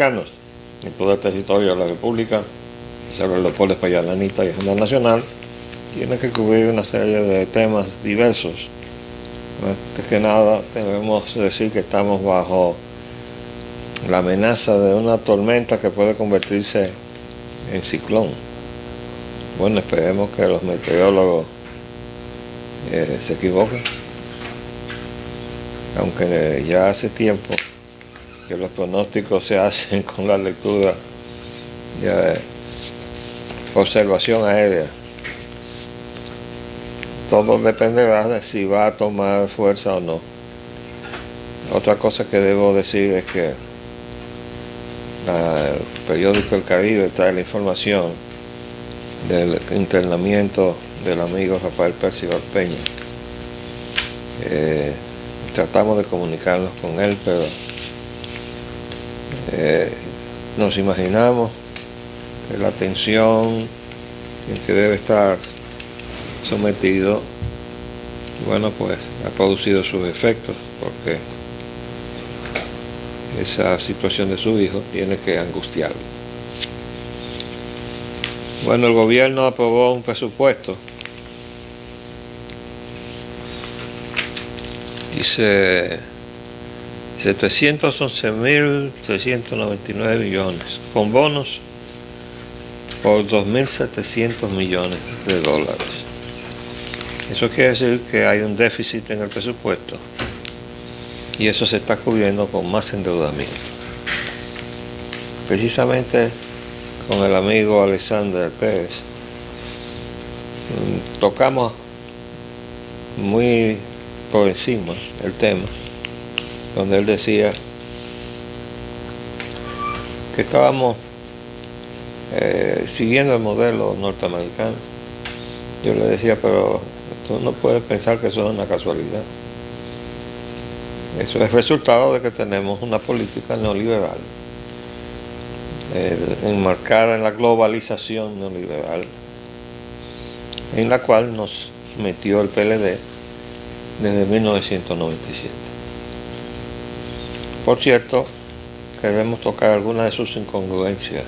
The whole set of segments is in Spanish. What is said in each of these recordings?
dominicanos en todo el territorio de la República, sobre los polos Payananita y Agenda Nacional, tiene que cubrir una serie de temas diversos. Antes que nada, debemos decir que estamos bajo la amenaza de una tormenta que puede convertirse en ciclón. Bueno, esperemos que los meteorólogos se equivoquen, aunque ya hace tiempo que los pronósticos se hacen con la lectura de observación aérea. Todo dependerá de si va a tomar fuerza o no. Otra cosa que debo decir es que el periódico El Caribe trae la información del internamiento del amigo Rafael Percival Peña. Tratamos de comunicarnos con él, pero nos imaginamos que la tensión en que debe estar sometido, bueno, pues ha producido sus efectos, porque esa situación de su hijo tiene que angustiarlo. Bueno, el gobierno aprobó un presupuesto. Dice 711.399 millones, con bonos por 2.700 millones de dólares. Eso quiere decir que hay un déficit en el presupuesto y eso se está cubriendo con más endeudamiento. Precisamente con el amigo Alexander Pérez tocamos muy por encima el tema, donde él decía que estábamos siguiendo el modelo norteamericano. Yo le decía, pero tú no puedes pensar que eso es una casualidad. Eso es resultado de que tenemos una política neoliberal, enmarcada en la globalización neoliberal, en la cual nos metió el PLD desde 1997. Por cierto, queremos tocar algunas de sus incongruencias.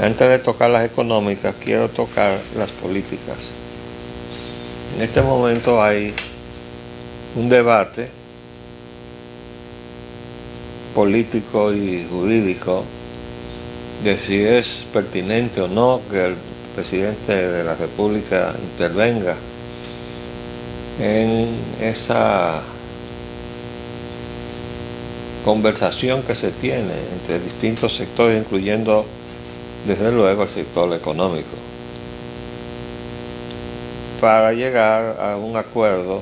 Antes de tocar las económicas, quiero tocar las políticas. En este momento hay un debate político y jurídico de si es pertinente o no que el presidente de la República intervenga en esa conversación que se tiene entre distintos sectores, incluyendo desde luego el sector económico, para llegar a un acuerdo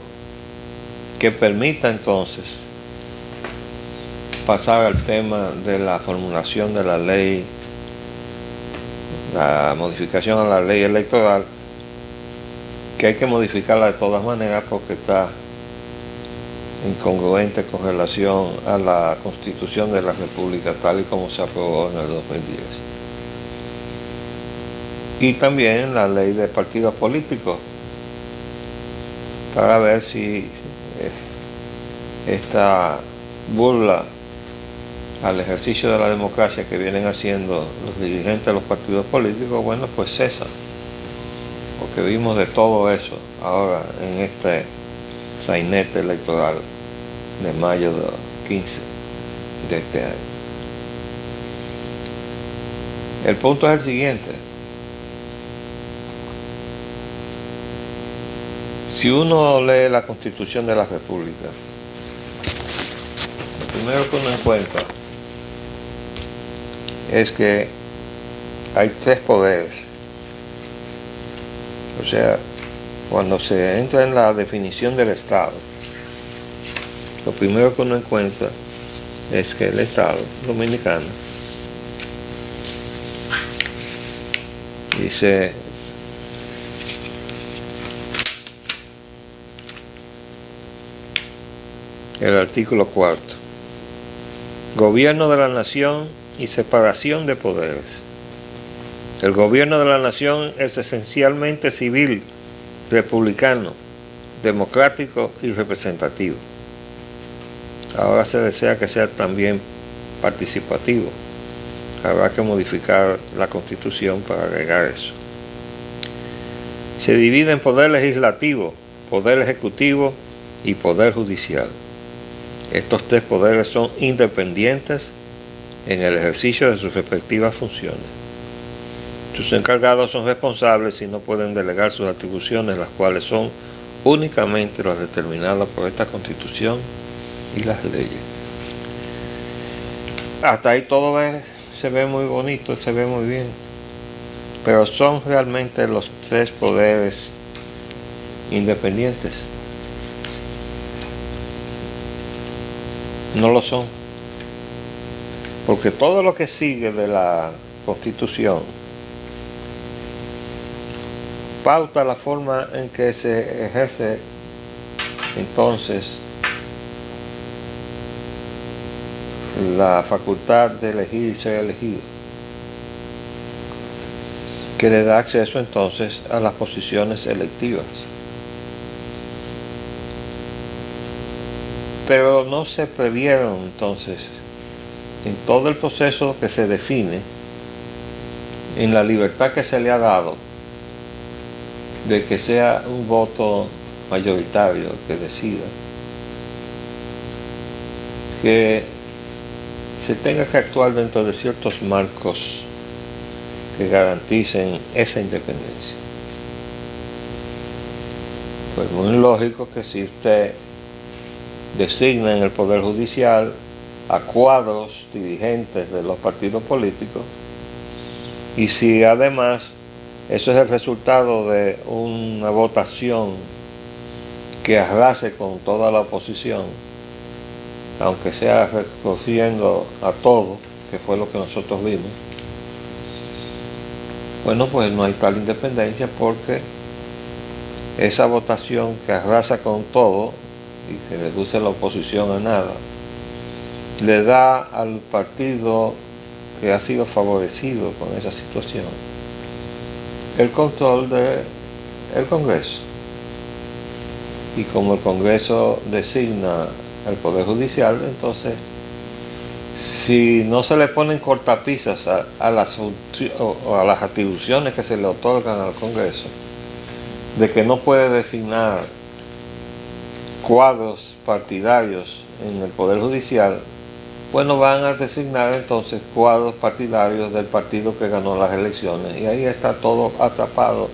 que permita entonces pasar al tema de la formulación de la ley, la modificación a la ley electoral, que hay que modificarla de todas maneras porque está incongruente con relación a la Constitución de la República tal y como se aprobó en el 2010. Y también la ley de partidos políticos, para ver si esta burla al ejercicio de la democracia que vienen haciendo los dirigentes de los partidos políticos, bueno, pues cesa, porque vimos de todo eso ahora en este sainete electoral de mayo de 15 de este año. El punto es el siguiente: si uno lee la Constitución de la República, lo primero que uno encuentra es que hay tres poderes. O sea, cuando se entra en la definición del Estado, lo primero que uno encuentra es que el Estado dominicano dice el artículo 4, gobierno de la nación y separación de poderes. El gobierno de la nación es esencialmente civil, republicano, democrático y representativo. Ahora se desea que sea también participativo. Habrá que modificar la Constitución para agregar eso. Se divide en poder legislativo, poder ejecutivo y poder judicial. Estos tres poderes son independientes en el ejercicio de sus respectivas funciones. Sus encargados son responsables y no pueden delegar sus atribuciones, las cuales son únicamente las determinadas por esta Constitución y las leyes. Hasta ahí todo se ve muy bonito, se ve muy bien, pero son realmente los tres poderes independientes. No lo son, porque todo lo que sigue de la Constitución pauta la forma en que se ejerce entonces la facultad de elegir y ser elegido, que le da acceso entonces a las posiciones electivas. Pero no se previeron entonces en todo el proceso que se define, en la libertad que se le ha dado de que sea un voto mayoritario que decida, que se tenga que actuar dentro de ciertos marcos que garanticen esa independencia. Pues muy lógico que si usted designa en el Poder Judicial a cuadros dirigentes de los partidos políticos, y si además eso es el resultado de una votación que arrase con toda la oposición, aunque sea recogiendo a todo, que fue lo que nosotros vimos, bueno, pues no hay tal independencia, porque esa votación que arrasa con todo y que reduce la oposición a nada, le da al partido que ha sido favorecido con esa situación el control del Congreso. Y como el Congreso designa el Poder Judicial, entonces, si no se le ponen cortapisas a las atribuciones que se le otorgan al Congreso, de que no puede designar cuadros partidarios en el Poder Judicial, pues no van a designar entonces cuadros partidarios del partido que ganó las elecciones, y ahí está todo atrapado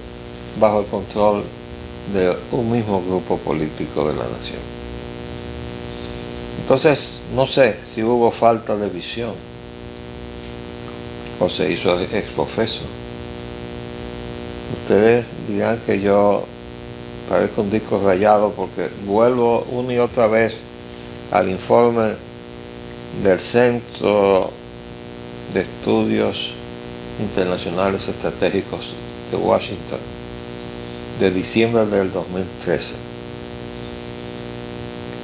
bajo el control de un mismo grupo político de la nación. Entonces, no sé si hubo falta de visión o se hizo ex profeso. Ustedes dirán que yo parezco un disco rayado porque vuelvo una y otra vez al informe del Centro de Estudios Internacionales Estratégicos de Washington de diciembre del 2013,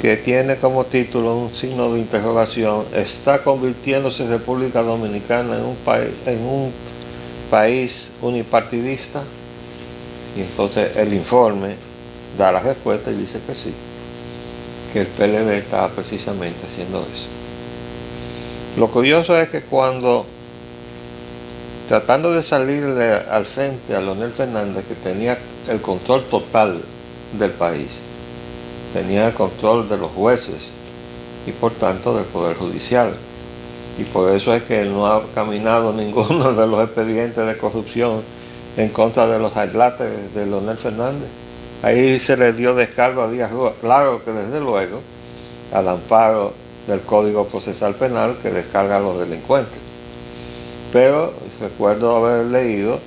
que tiene como título un signo de interrogación: ¿está convirtiéndose República Dominicana en un país unipartidista? Y entonces el informe da la respuesta y dice que sí, que el PLD estaba precisamente haciendo eso. Lo curioso es que cuando, tratando de salirle al frente a Leonel Fernández, que tenía el control total del país, tenía el control de los jueces y por tanto del Poder Judicial, y por eso es que él no ha caminado ninguno de los expedientes de corrupción en contra de los atlates de Leonel Fernández. Ahí se le dio descargo a Díaz Rúa, claro que desde luego al amparo del Código Procesal Penal, que descarga a los delincuentes. Pero recuerdo haber leído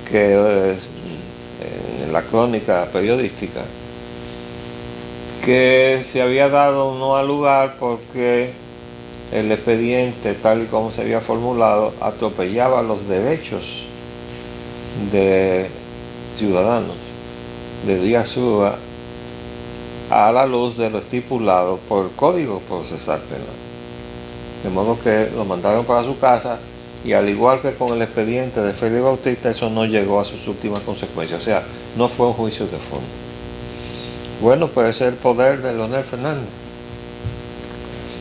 que en la crónica periodística que se había dado un no al lugar porque el expediente, tal y como se había formulado, atropellaba los derechos de ciudadanos de Díaz Rúa a la luz de lo estipulado por el Código Procesal Penal. De modo que lo mandaron para su casa, y al igual que con el expediente de Félix Bautista, eso no llegó a sus últimas consecuencias, o sea, no fue un juicio de fondo. Bueno, puede ser el poder de Leonel Fernández.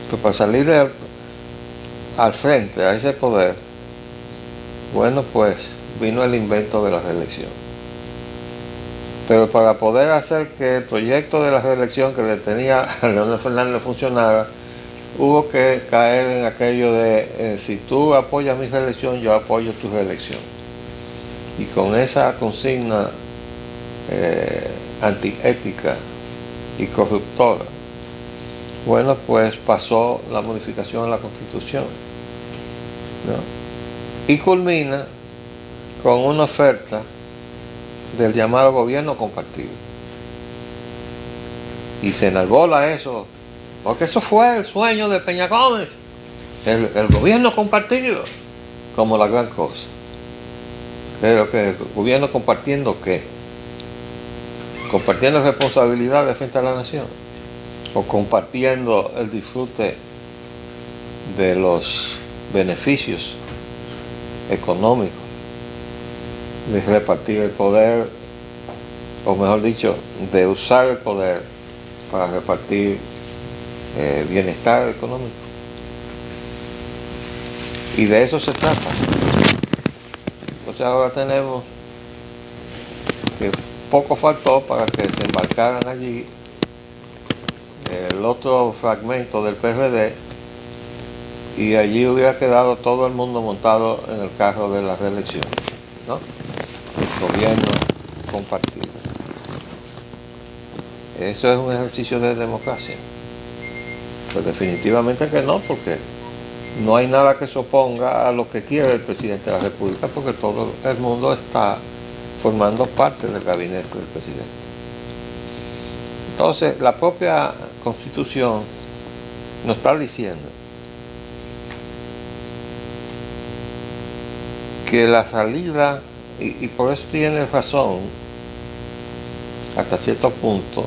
Pues para salir al frente a ese poder, bueno, pues vino el invento de la reelección. Pero para poder hacer que el proyecto de la reelección que le tenía a Leonel Fernández funcionara, hubo que caer en aquello de si tú apoyas mi reelección, yo apoyo tu reelección. Y con esa consigna antiética y corruptora, bueno, pues pasó la modificación de la Constitución, ¿no? Y culmina con una oferta del llamado gobierno compartido. Y se enarbola eso, porque eso fue el sueño de Peña Gómez, el gobierno compartido, como la gran cosa. Pero que el gobierno compartiendo ¿qué? Compartiendo responsabilidades frente a la nación, o compartiendo el disfrute de los beneficios económicos de repartir el poder, o mejor dicho, de usar el poder para repartir bienestar económico. Y de eso se trata. Entonces ahora tenemos que poco faltó para que se embarcaran allí el otro fragmento del PRD y allí hubiera quedado todo el mundo montado en el carro de la reelección, ¿no? El gobierno compartido. ¿Eso es un ejercicio de democracia? Pues definitivamente que no, porque no hay nada que se oponga a lo que quiere el presidente de la República, porque todo el mundo está formando parte del gabinete del presidente. Entonces, la propia Constitución nos está diciendo que la salida, y por eso tiene razón, hasta cierto punto,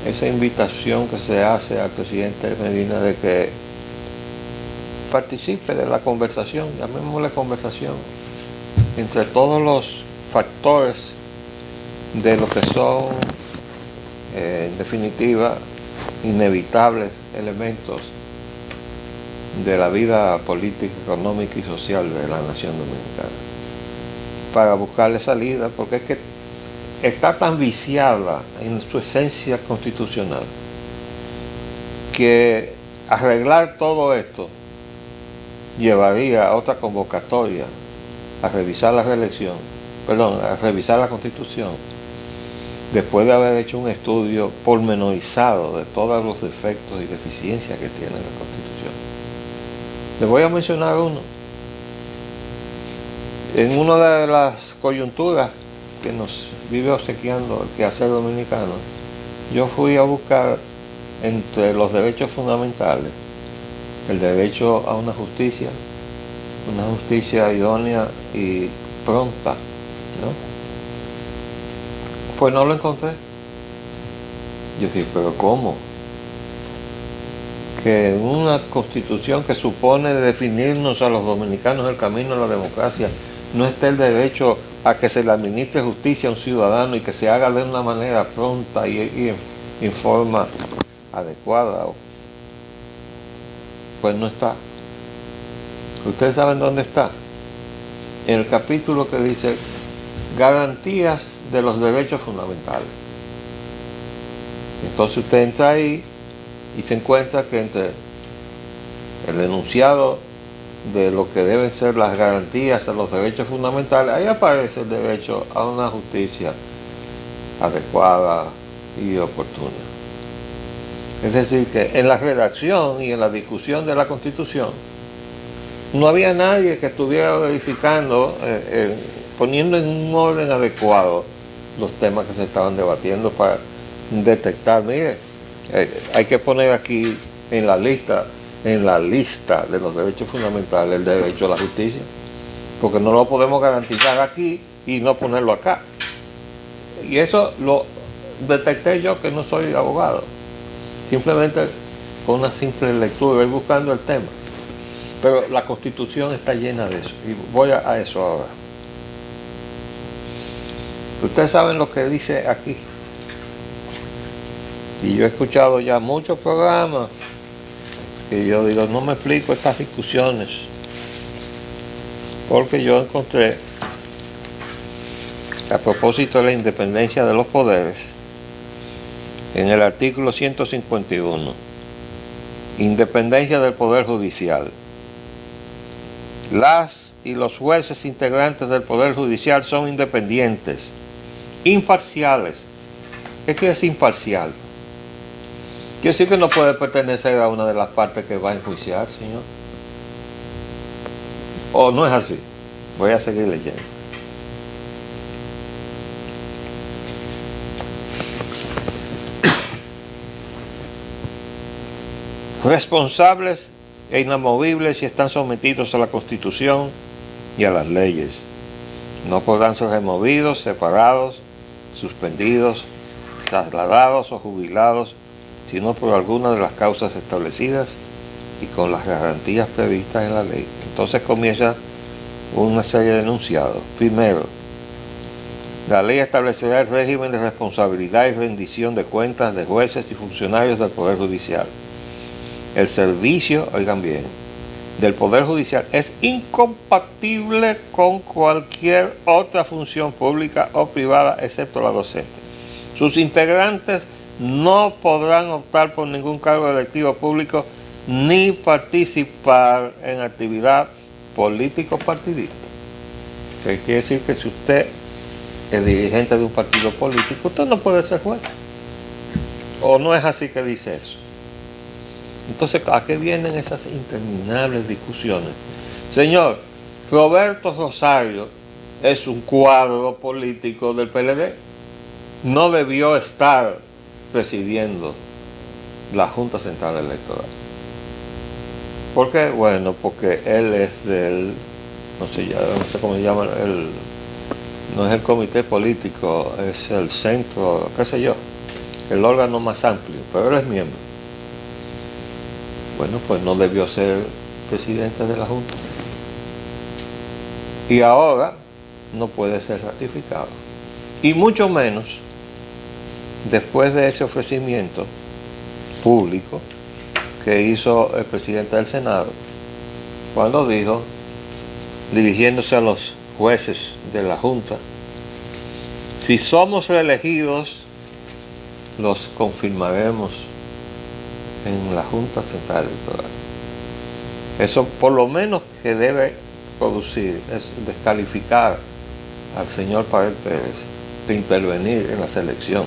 esa invitación que se hace al presidente Medina de que participe de la conversación, llamémosle conversación, entre todos los factores de lo que son, en definitiva, inevitables elementos de la vida política, económica y social de la nación dominicana, para buscarle salida, porque es que está tan viciada en su esencia constitucional que arreglar todo esto llevaría a otra convocatoria a revisar la reelección, a revisar la Constitución, después de haber hecho un estudio pormenorizado de todos los defectos y deficiencias que tiene la Constitución. Les voy a mencionar uno. En una de las coyunturas que nos vive obsequiando el quehacer dominicano, yo fui a buscar entre los derechos fundamentales el derecho a una justicia idónea y pronta, ¿no? Pues no lo encontré. Yo dije, pero ¿cómo? Que en una constitución que supone definirnos a los dominicanos el camino a la democracia, no está el derecho a que se le administre justicia a un ciudadano y que se haga de una manera pronta y en forma adecuada. Pues no está. ¿Ustedes saben dónde está? En el capítulo que dice garantías de los derechos fundamentales. Entonces usted entra ahí y se encuentra que entre el enunciado de lo que deben ser las garantías a los derechos fundamentales, ahí aparece el derecho a una justicia adecuada y oportuna. Es decir, que en la redacción y en la discusión de la Constitución no había nadie que estuviera verificando, poniendo en un orden adecuado los temas que se estaban debatiendo para detectar, mire, hay que poner aquí en la lista de los derechos fundamentales el derecho a la justicia, porque no lo podemos garantizar aquí y no ponerlo acá. Y eso lo detecté yo, que no soy abogado, simplemente con una simple lectura y buscando el tema. Pero la Constitución está llena de eso, y voy a eso ahora. Ustedes saben lo que dice aquí, y yo he escuchado ya muchos programas que yo digo, no me explico estas discusiones, porque yo encontré, a propósito de la independencia de los poderes, en el artículo 151, independencia del Poder Judicial. Las y los jueces integrantes del Poder Judicial son independientes, imparciales. ¿Qué quiere decir imparcial? Quiere decir que no puede pertenecer a una de las partes que va a enjuiciar, señor. ¿O no es así? Voy a seguir leyendo. Responsables e inamovibles y están sometidos a la Constitución y a las leyes. No podrán ser removidos, separados, suspendidos, trasladados o jubilados, sino por alguna de las causas establecidas y con las garantías previstas en la ley. Entonces comienza una serie de enunciados. Primero, la ley establecerá el régimen de responsabilidad y rendición de cuentas de jueces y funcionarios del Poder Judicial. El servicio, oigan bien, del Poder Judicial es incompatible con cualquier otra función pública o privada, excepto la docente. Sus integrantes no podrán optar por ningún cargo electivo público ni participar en actividad político-partidista. Que quiere decir que si usted es dirigente de un partido político, usted no puede ser juez. ¿O no es así que dice eso? Entonces, ¿a qué vienen esas interminables discusiones? Señor, Roberto Rosario es un cuadro político del PLD. No debió estar presidiendo la Junta Central Electoral. ¿Por qué? Bueno, porque él es del, no sé cómo se llama, no es el comité político, es el centro, qué sé yo, el órgano más amplio, pero él es miembro. Bueno, pues no debió ser presidente de la Junta. Y ahora no puede ser ratificado. Y mucho menos después de ese ofrecimiento público que hizo el presidente del Senado, cuando dijo, dirigiéndose a los jueces de la Junta, si somos reelegidos, los confirmaremos en la Junta Central Electoral. Eso por lo menos que debe producir es descalificar al señor Pared Pérez de intervenir en la selección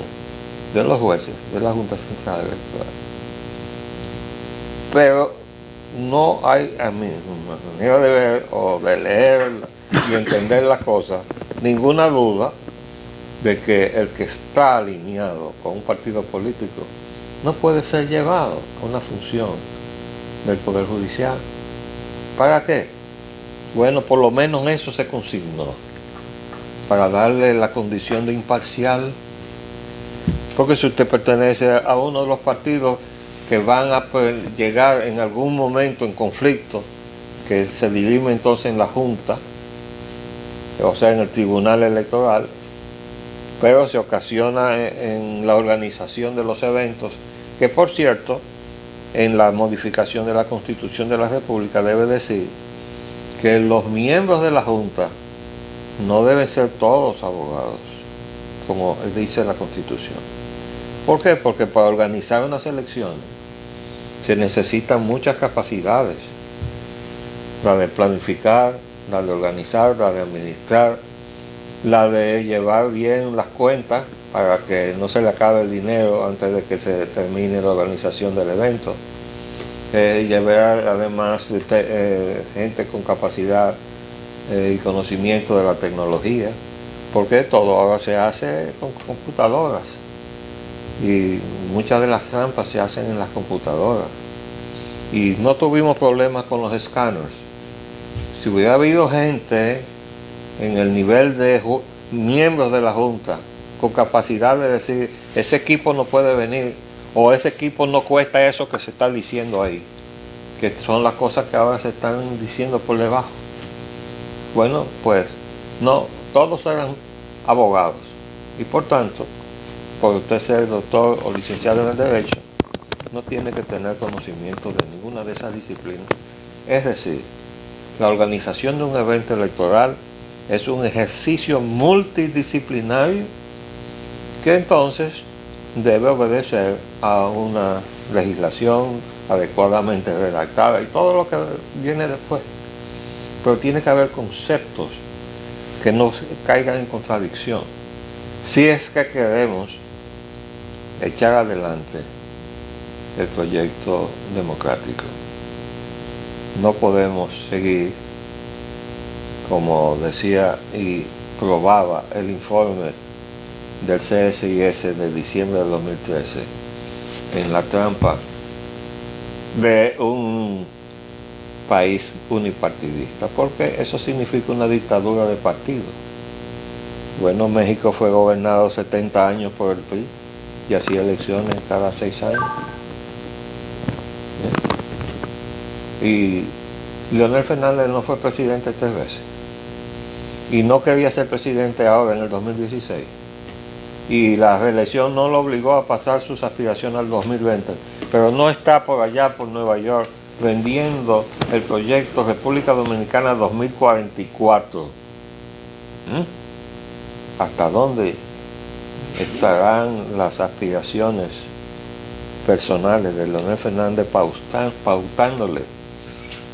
de los jueces de la Junta Central Electoral. Pero no hay, a mí, manera de ver o de leer y entender las cosas, ninguna duda de que el que está alineado con un partido político no puede ser llevado a una función del Poder Judicial. ¿Para qué? Bueno, por lo menos eso se consignó, para darle la condición de imparcial, porque si usted pertenece a uno de los partidos que van a llegar en algún momento en conflicto, que se dirime entonces en la Junta, o sea, en el Tribunal Electoral, pero se ocasiona en la organización de los eventos, que por cierto, en la modificación de la Constitución de la República debe decir que los miembros de la Junta no deben ser todos abogados, como dice la Constitución. ¿Por qué? Porque para organizar unas elecciones se necesitan muchas capacidades, la de planificar, la de organizar, la de administrar, la de llevar bien las cuentas para que no se le acabe el dinero antes de que se termine la organización del evento, llevar además gente con capacidad y conocimiento de la tecnología, porque todo ahora se hace con computadoras y muchas de las trampas se hacen en las computadoras y no tuvimos problemas con los escáneres. Si hubiera habido gente en el nivel de miembros de la Junta con capacidad de decir, ese equipo no puede venir, o ese equipo no cuesta eso que se está diciendo ahí, que son las cosas que ahora se están diciendo por debajo. Bueno, pues no, todos eran abogados, y por tanto, por usted ser doctor o licenciado en el derecho, no tiene que tener conocimiento de ninguna de esas disciplinas. Es decir, la organización de un evento electoral es un ejercicio multidisciplinario que entonces debe obedecer a una legislación adecuadamente redactada y todo lo que viene después. Pero tiene que haber conceptos que no caigan en contradicción. Si es que queremos echar adelante el proyecto democrático, no podemos seguir, como decía y probaba el informe del CSIS de diciembre de 2013, en la trampa de un país unipartidista, porque eso significa una dictadura de partido. Bueno, México fue gobernado 70 años por el PRI y hacía elecciones cada 6 años. Y Leonel Fernández no fue presidente 3 veces. Y no quería ser presidente ahora en el 2016. Y la reelección no lo obligó a pasar sus aspiraciones al 2020. Pero no está por allá, por Nueva York, vendiendo el proyecto República Dominicana 2044. ¿Hasta dónde estarán las aspiraciones personales de Leonel Fernández pautándole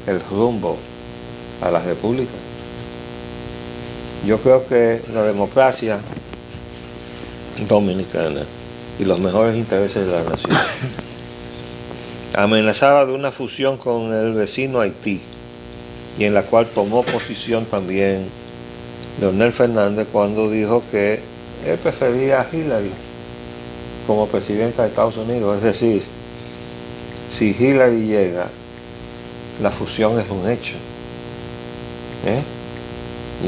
el rumbo a la República? Yo creo que la democracia dominicana y los mejores intereses de la nación, amenazada de una fusión con el vecino Haití, y en la cual tomó posición también Leonel Fernández cuando dijo que él prefería a Hillary como presidenta de Estados Unidos. Es decir, si Hillary llega, la fusión es un hecho.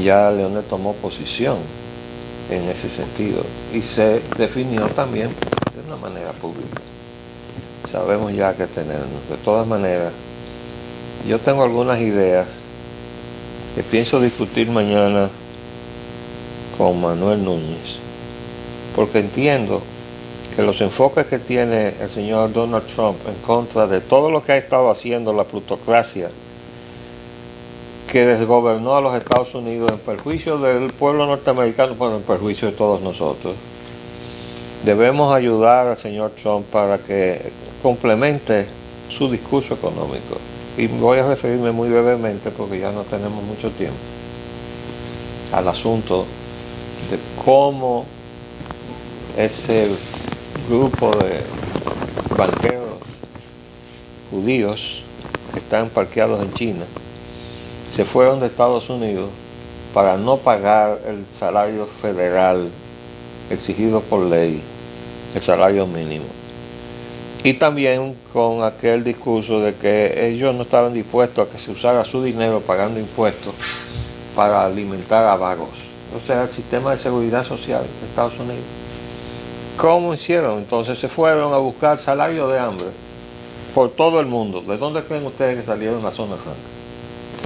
Ya Leonel tomó posición en ese sentido y se definió también de una manera pública. Sabemos ya que tenernos. De todas maneras, yo tengo algunas ideas que pienso discutir mañana con Manuel Núñez, porque entiendo que los enfoques que tiene el señor Donald Trump en contra de todo lo que ha estado haciendo la plutocracia que desgobernó a los Estados Unidos en perjuicio del pueblo norteamericano, pero en perjuicio de todos nosotros, debemos ayudar al señor Trump para que complemente su discurso económico. Y voy a referirme muy brevemente, porque ya no tenemos mucho tiempo, al asunto de cómo ese grupo de banqueros judíos que están parqueados en China se fueron de Estados Unidos para no pagar el salario federal exigido por ley, el salario mínimo. Y también con aquel discurso de que ellos no estaban dispuestos a que se usara su dinero pagando impuestos para alimentar a vagos. O sea, el sistema de seguridad social de Estados Unidos. ¿Cómo hicieron? Entonces se fueron a buscar salario de hambre por todo el mundo. ¿De dónde creen ustedes que salieron las zonas francas?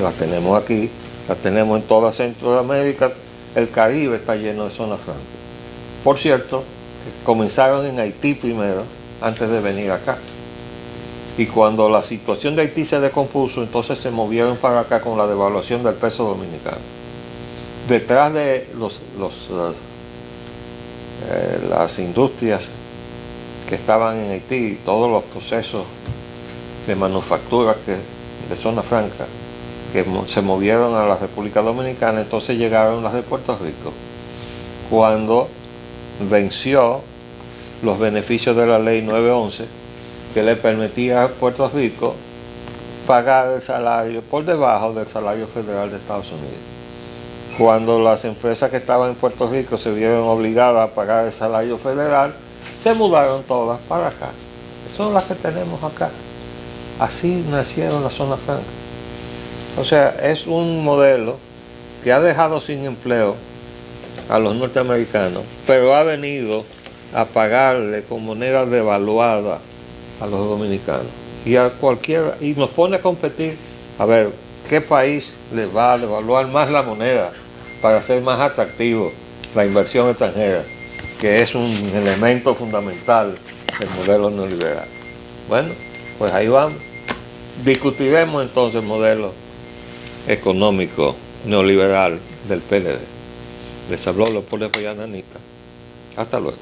Las tenemos aquí, las tenemos en toda Centroamérica, el Caribe está lleno de zonas francas. Por cierto, comenzaron en Haití primero, antes de venir acá. Y cuando la situación de Haití se descompuso, entonces se movieron para acá con la devaluación del peso dominicano. Detrás de las industrias que estaban en Haití, todos los procesos de manufactura de zona franca, que se movieron a la República Dominicana, entonces llegaron las de Puerto Rico, cuando venció los beneficios de la ley 911, que le permitía a Puerto Rico pagar el salario por debajo del salario federal de Estados Unidos. Cuando las empresas que estaban en Puerto Rico se vieron obligadas a pagar el salario federal, se mudaron todas para acá. Son las que tenemos acá. Así nacieron las zonas francas. O sea, es un modelo que ha dejado sin empleo a los norteamericanos, pero ha venido a pagarle con moneda devaluada a los dominicanos. Y a cualquiera, y nos pone a competir, a ver, ¿qué país le va a devaluar más la moneda para hacer más atractivo la inversión extranjera, que es un elemento fundamental del modelo neoliberal? Bueno, pues ahí vamos. Discutiremos entonces el modelo económico neoliberal del PLD. Les habló Leopoldo Espaillat Anita. Hasta luego.